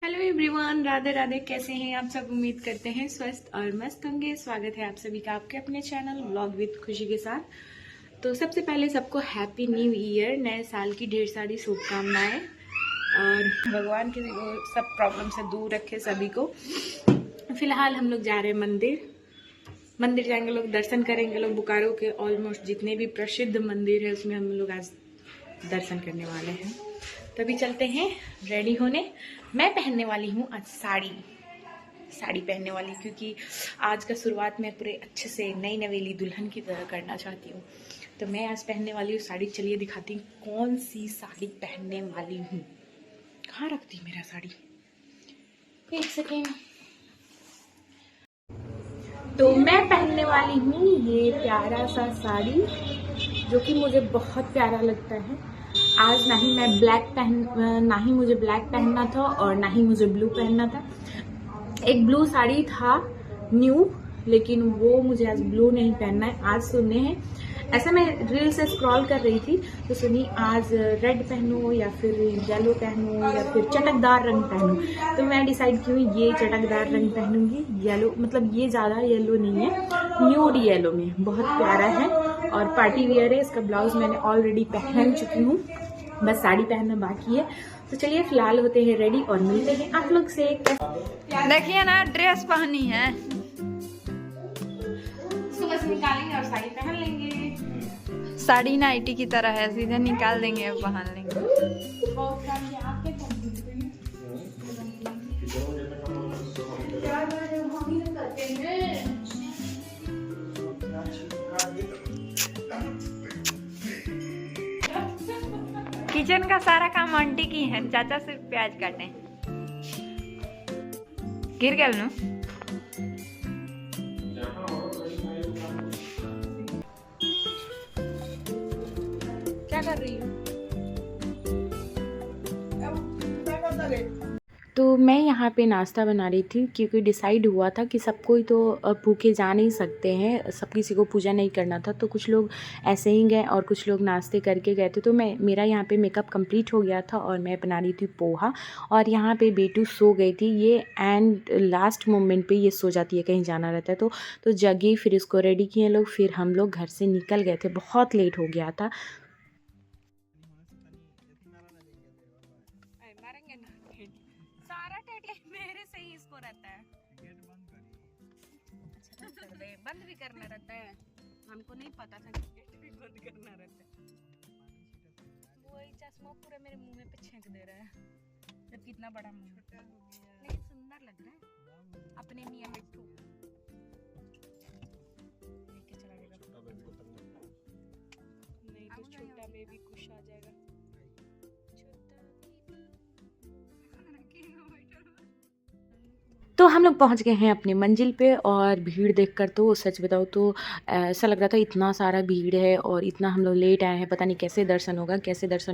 Hello everyone, Radhe Radhe. कैसे हैं आप सब? उम्मीद करते हैं स्वस्थ और मस्त होंगे। स्वागत है आप सभी का आपके अपने चैनल व्लॉग विद खुशी के साथ। तो सबसे पहले सबको हैप्पी न्यू ईयर, नए साल की ढेर सारी शुभकामनाएं और भगवान के सब प्रॉब्लम से दूर रखे सभी को। फिलहाल हम लोग जा रहे हैं मंदिर जाएंगे लोग, दर्शन करेंगे लोग। बोकारो के ऑलमोस्ट जितने भी प्रसिद्ध मंदिर है उसमें हम लोग आज दर्शन करने वाले हैं। तभी चलते हैं रेडी होने। मैं पहनने वाली हूँ आज साड़ी पहनने वाली, क्योंकि आज का शुरुआत मैं पूरे अच्छे से नई नवेली दुल्हन की तरह करना चाहती हूँ। तो मैं आज पहनने वाली हूँ साड़ी। चलिए दिखाती हूँ कौन सी साड़ी पहनने वाली हूँ। कहाँ रखती मेरा साड़ी, एक सेकेंड। तो मैं पहनने वाली हूँ ये प्यारा सा साड़ी, जो कि मुझे बहुत प्यारा लगता है। आज ना ही मुझे ब्लैक पहनना था और ना ही मुझे ब्लू पहनना था। एक ब्लू साड़ी था न्यू, लेकिन वो मुझे आज ब्लू नहीं पहनना है। आज सुनने हैं, ऐसा मैं रील से स्क्रॉल कर रही थी तो सुनी आज रेड पहनूं या फिर येलो पहनूं या फिर चटकदार रंग पहनूं। तो मैं डिसाइड की हुई ये चटकदार रंग पहनूंगी। येलो मतलब ये ज़्यादा येलो नहीं है, न्यूड येलो में, बहुत प्यारा है और पार्टी वियर है। इसका ब्लाउज मैंने ऑलरेडी पहन चुकी हूँ, बस साड़ी पहनना बाकी है। तो चलिए फिलहाल होते हैं रेडी और मिलते हैं आप लोग से। देखिए ना, ड्रेस पहनी है, सुबह से निकालेंगे और साड़ी पहन लेंगे। साड़ी नाइटी की तरह है, सीधे निकाल देंगे और पहन लेंगे। किचन का सारा काम आंटी की है, चाचा सिर्फ प्याज काटे। गिर गया नू। क्या कर रही हो? तो मैं यहाँ पे नाश्ता बना रही थी, क्योंकि डिसाइड हुआ था कि सब कोई तो भूखे जा नहीं सकते हैं, सब किसी को पूजा नहीं करना था। तो कुछ लोग ऐसे ही गए और कुछ लोग नाश्ते करके गए थे। तो मेरा यहाँ पे मेकअप कंप्लीट हो गया था और मैं बना रही थी पोहा। और यहाँ पे बेटू सो गई थी, ये एंड लास्ट मोमेंट पे ये सो जाती है, कहीं जाना रहता है तो जगी। फिर इसको रेडी किए लोग, फिर हम लोग घर से निकल गए थे, बहुत लेट हो गया था। मेरे से ही इसको रहता है, अच्छा कर दे, बंद भी करना रहता है। हमको नहीं पता था कि गेट भी बंद करना रहता है। वही चश्मा पूरा मेरे मुंह में पे छेंक दे रहा है। जब कितना बड़ा मुंह, लेकिन सुंदर लग रहा है अपने मियां मिट्टू। लेके चला जाएगा नहीं तो छोटा बेबी कुछ आ जाएगा। तो हम लोग पहुंच गए हैं अपनी मंजिल पे और भीड़ देखकर तो सच बताओ तो ऐसा लग रहा था इतना सारा भीड़ है और इतना हम लोग लेट आए हैं, पता नहीं कैसे दर्शन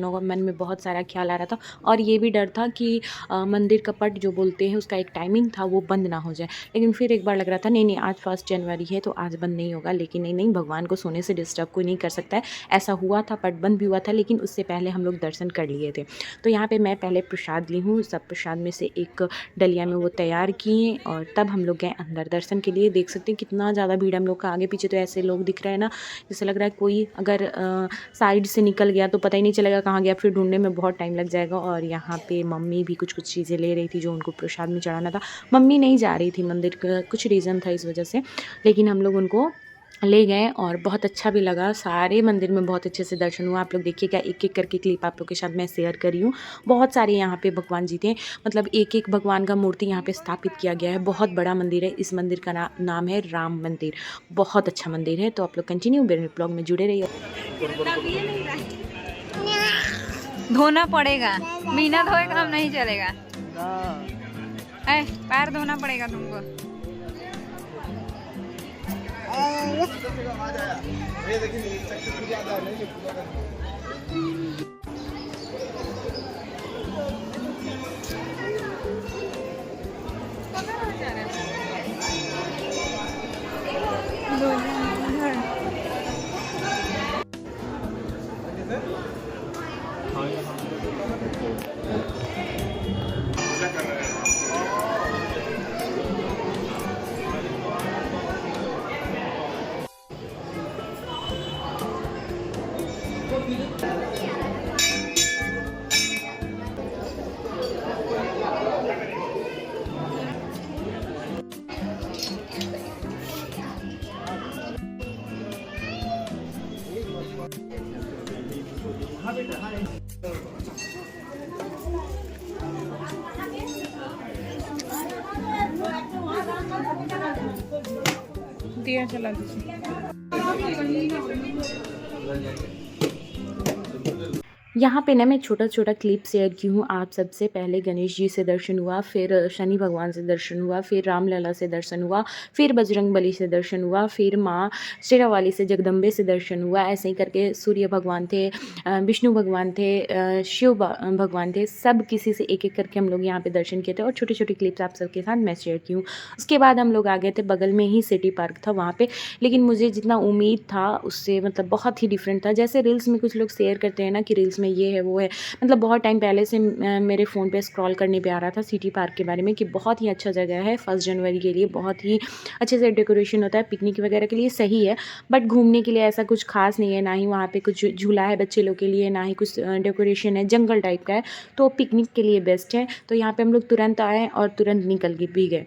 होगा। मन में बहुत सारा ख्याल आ रहा था और ये भी डर था कि मंदिर का पट जो बोलते हैं उसका एक टाइमिंग था, वो बंद ना हो जाए। लेकिन फिर एक बार लग रहा था नहीं आज 1 जनवरी है तो आज बंद नहीं होगा। लेकिन नहीं, भगवान को सोने से डिस्टर्ब कोई नहीं कर सकता है। ऐसा हुआ था, पट बंद भी हुआ था, लेकिन उससे पहले हम लोग दर्शन कर लिए थे। तो यहाँ पर मैं पहले प्रसाद ली हूँ, सब प्रसाद में से एक डलिया में वो तैयार किए और तब हम लोग गए अंदर दर्शन के लिए। देख सकते हैं कितना ज़्यादा भीड़ हम लोग का। आगे पीछे तो ऐसे लोग दिख रहे हैं ना, जैसे लग रहा है कोई अगर साइड से निकल गया तो पता ही नहीं चलेगा कहाँ गया, फिर ढूंढने में बहुत टाइम लग जाएगा। और यहाँ पे मम्मी भी कुछ चीज़ें ले रही थी जो उनको प्रसाद में चढ़ाना था। मम्मी नहीं जा रही थी मंदिर, कुछ रीज़न था इस वजह से, लेकिन हम लोग उनको ले गए और बहुत अच्छा भी लगा। सारे मंदिर में बहुत अच्छे से दर्शन हुआ। आप लोग देखिएगा, एक एक करके क्लिप आप लोग के साथ मैं शेयर करी हूँ। बहुत सारे यहाँ पे भगवान जी थे, मतलब एक भगवान का मूर्ति यहाँ पे स्थापित किया गया है। बहुत बड़ा मंदिर है। इस मंदिर का नाम है राम मंदिर। बहुत अच्छा मंदिर है। तो आप लोग कंटिन्यू मेरे ब्लॉग में जुड़े रहिए। धोना पड़ेगा, बिना धोए काम नहीं चलेगा। पैर धोना पड़ेगा तुमको। ये देखिए क्या कर रहे हैं? दिया चला दीजिए। यहाँ पे ना मैं छोटा-छोटा क्लिप शेयर की हूँ आप सबसे। पहले गणेश जी से दर्शन हुआ, फिर शनि भगवान से दर्शन हुआ, फिर रामलला से दर्शन हुआ, फिर बजरंगबली से दर्शन हुआ, फिर माँ शेरावाली से जगदम्बे से दर्शन हुआ। ऐसे ही करके सूर्य भगवान थे, विष्णु भगवान थे, शिव भगवान थे, सब किसी से एक-एक करके हम लोग यहाँ पे दर्शन किए थे और छोटे-छोटे क्लिप्स आप सबके साथ मैं शेयर की हूँ। उसके बाद हम लोग आ गए थे, बगल में ही सिटी पार्क था वहाँ पे, लेकिन मुझे जितना उम्मीद था उससे मतलब बहुत ही डिफरेंट था। जैसे रील्स में कुछ लोग शेयर करते हैं ना कि रील्स में ये है वो है, मतलब बहुत टाइम पहले से मेरे फ़ोन पे स्क्रॉल करने पे आ रहा था सिटी पार्क के बारे में कि बहुत ही अच्छा जगह है 1 जनवरी के लिए, बहुत ही अच्छे से डेकोरेशन होता है, पिकनिक वगैरह के लिए सही है। बट घूमने के लिए ऐसा कुछ ख़ास नहीं है, ना ही वहाँ पे कुछ झूला है बच्चे लोग के लिए, ना ही कुछ डेकोरेशन है, जंगल टाइप का है, तो पिकनिक के लिए बेस्ट है। तो यहाँ पे हम लोग तुरंत आए और तुरंत निकल के भी गए।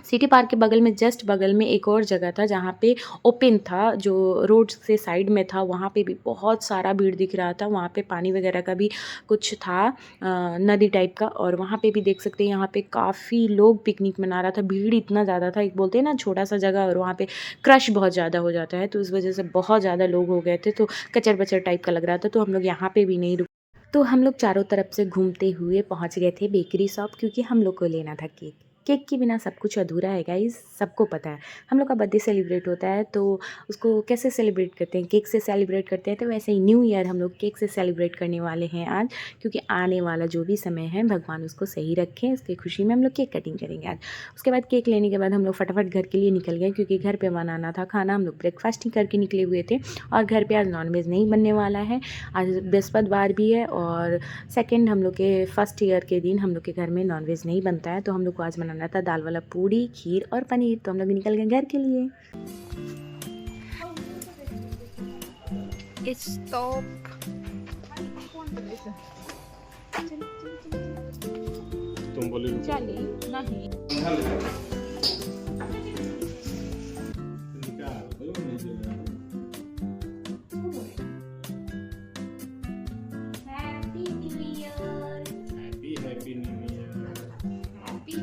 सिटी पार्क के बगल में, जस्ट बगल में एक और जगह था जहाँ पे ओपन था, जो रोड से साइड में था, वहाँ पे भी बहुत सारा भीड़ दिख रहा था। वहाँ पे पानी वगैरह का भी कुछ था, नदी टाइप का, और वहाँ पे भी देख सकते हैं यहाँ पे काफ़ी लोग पिकनिक मना रहा था। भीड़ इतना ज़्यादा था, एक बोलते हैं ना छोटा-सा जगह और वहाँ पे क्रश बहुत ज़्यादा हो जाता है, तो इस वजह से बहुत ज़्यादा लोग हो गए थे, तो कचर-बचर टाइप का लग रहा था, तो हम लोग यहाँ पे भी नहीं रुके। तो हम लोग चारों तरफ से घूमते हुए पहुँच गए थे बेकरी शॉप, क्योंकि हम लोग को लेना था केक। केक के बिना सब कुछ अधूरा है गाइज़, सबको पता है। हम लोग का बर्थडे सेलिब्रेट होता है तो उसको कैसे सेलिब्रेट करते हैं, केक से सेलिब्रेट करते हैं। तो वैसे ही न्यू ईयर हम लोग केक से सेलिब्रेट करने वाले हैं आज, क्योंकि आने वाला जो भी समय है भगवान उसको सही रखें, उसकी खुशी में हम लोग केक कटिंग करेंगे आज। उसके बाद केक लेने के बाद हम लोग फटाफट घर के लिए निकल गए, क्योंकि घर पे बनाना था खाना। हम लोग ब्रेकफास्ट ही करके निकले हुए थे और घर पे आज नॉनवेज नहीं बनने वाला है। आज बृहस्पतिवार भी है और सेकंड हम लोग के फर्स्ट ईयर के दिन हम लोग के घर में नॉनवेज नहीं बनता है, तो हम लोग को आज बनाना था दाल वाला पूड़ी, खीर और पनीर। तो हम लोग निकल गए घर के लिए। स्टॉप। तुम बोले चलिए नहीं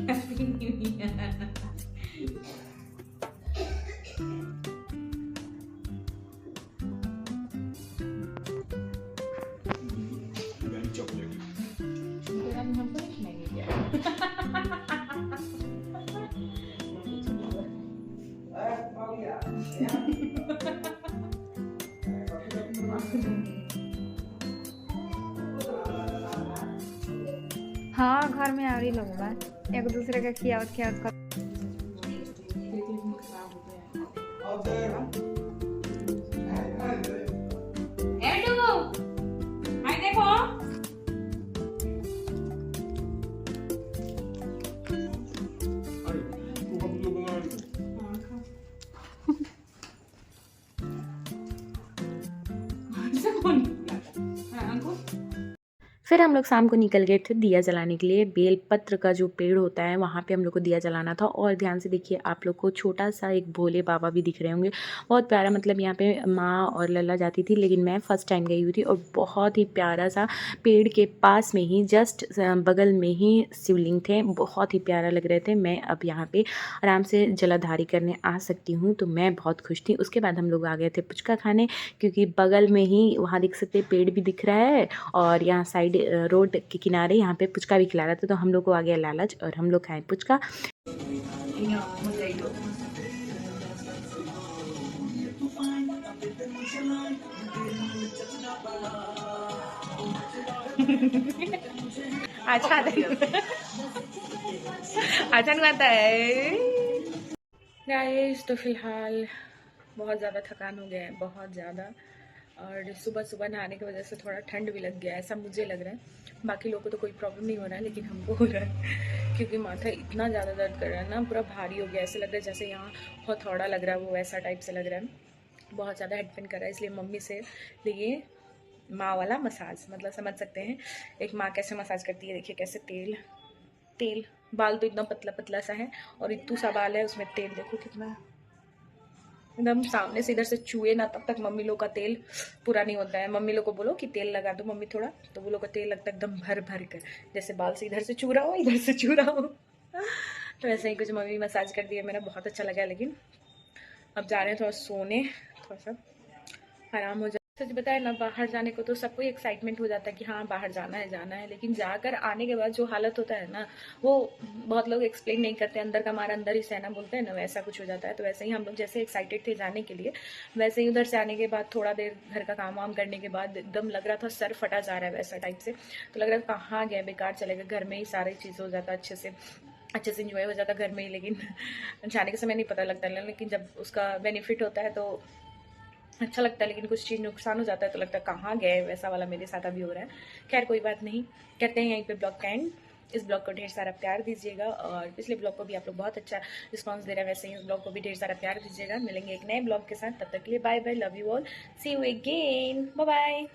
हैप्पी न्यू ईयर। चॉकलेट हाँ, घर में आवरी लोग बा एक दूसरे का खियावत खियावत कर। फिर हम लोग शाम को निकल गए थे दिया जलाने के लिए। बेलपत्र का जो पेड़ होता है वहाँ पे हम लोग को दिया जलाना था। और ध्यान से देखिए, आप लोग को छोटा सा एक भोले बाबा भी दिख रहे होंगे, बहुत प्यारा। मतलब यहाँ पे माँ और लल्ला जाती थी, लेकिन मैं फ़र्स्ट टाइम गई हुई थी। और बहुत ही प्यारा सा पेड़ के पास में ही, जस्ट बगल में ही शिवलिंग थे, बहुत ही प्यारा लग रहे थे। मैं अब यहाँ पे आराम से जलाधारी करने आ सकती हूँ, तो मैं बहुत खुश थी। उसके बाद हम लोग आ गए थे पुचका खाने, क्योंकि बगल में ही वहाँ देख सकते पेड़ भी दिख रहा है और यहाँ साइड रोड के किनारे यहाँ पे पुचका भी खिला रहा था। तो हम लोग को आ गया लालच और हम लोग खाए पुचका। अच्छा अच्छा आता है गाइस। तो फिलहाल बहुत ज़्यादा थकान हो गया है, बहुत ज़्यादा। और सुबह सुबह नहाने की वजह से थोड़ा ठंड भी लग गया है, ऐसा मुझे लग रहा है। बाकी लोगों को तो कोई प्रॉब्लम नहीं हो रहा है, लेकिन हमको हो रहा है, क्योंकि माथा इतना ज़्यादा दर्द कर रहा है ना, पूरा भारी हो गया। ऐसे लग रहा है जैसे यहाँ हथौड़ा लग रहा है, वो वैसा टाइप से लग रहा है। बहुत ज़्यादा हेड पेन कर रहा है, इसलिए मम्मी से लिए माँ वाला मसाज, मतलब समझ सकते हैं एक माँ कैसे मसाज करती है। देखिए कैसे तेल तेल, बाल तो इतना पतला पतला सा है और इतू सा बाल है, उसमें तेल देखो कितना एकदम सामने से इधर से चूहे ना, तब तक मम्मी लोग का तेल पूरा नहीं होता है। मम्मी लोग को बोलो कि तेल लगा दो मम्मी थोड़ा, तो वो लोग का तेल लगता है एकदम भर भर कर, जैसे बाल से इधर से चू रहा हो इधर से चू रहा हो। तो ऐसे ही कुछ मम्मी मसाज कर दिया, मेरा बहुत अच्छा लगा। लेकिन अब जा रहे हैं थोड़ा सोने, थोड़ा सा आराम हो जाए। सच बताए ना, बाहर जाने को तो सबको एक्साइटमेंट हो जाता है कि हाँ बाहर जाना है, लेकिन जाकर आने के बाद जो हालत होता है ना, वो बहुत लोग एक्सप्लेन नहीं करते। अंदर का हमारा अंदर ही सहना बोलते हैं ना, वैसा कुछ हो जाता है। तो वैसे ही हम लोग जैसे एक्साइटेड थे जाने के लिए, वैसे ही उधर से आने के बाद थोड़ा देर घर का काम वाम करने के बाद एकदम लग रहा था सर फटा जा रहा है वैसा टाइप से। तो लग रहा था कहाँ गए, बेकार चले गए, घर में ही सारी चीज़ हो जाता अच्छे से इंजॉय हो जाता घर में ही। लेकिन जाने के समय नहीं पता लगता, लेकिन जब उसका बेनिफिट होता है तो अच्छा लगता है। लेकिन कुछ चीज़ नुकसान हो जाता है तो लगता है कहाँ गए, वैसा वाला मेरे साथ अभी हो रहा है। खैर कोई बात नहीं, करते हैं यहीं पे ब्लॉग का एंड। इस ब्लॉग को ढेर सारा प्यार दीजिएगा, और पिछले ब्लॉग को भी आप लोग बहुत अच्छा रिस्पांस दे रहे हैं, वैसे ही इस ब्लॉग को भी ढेर सारा प्यार दीजिएगा। मिलेंगे एक नए ब्लॉग के साथ, तब तक के लिए bye bye, love you all, see you again, bye bye.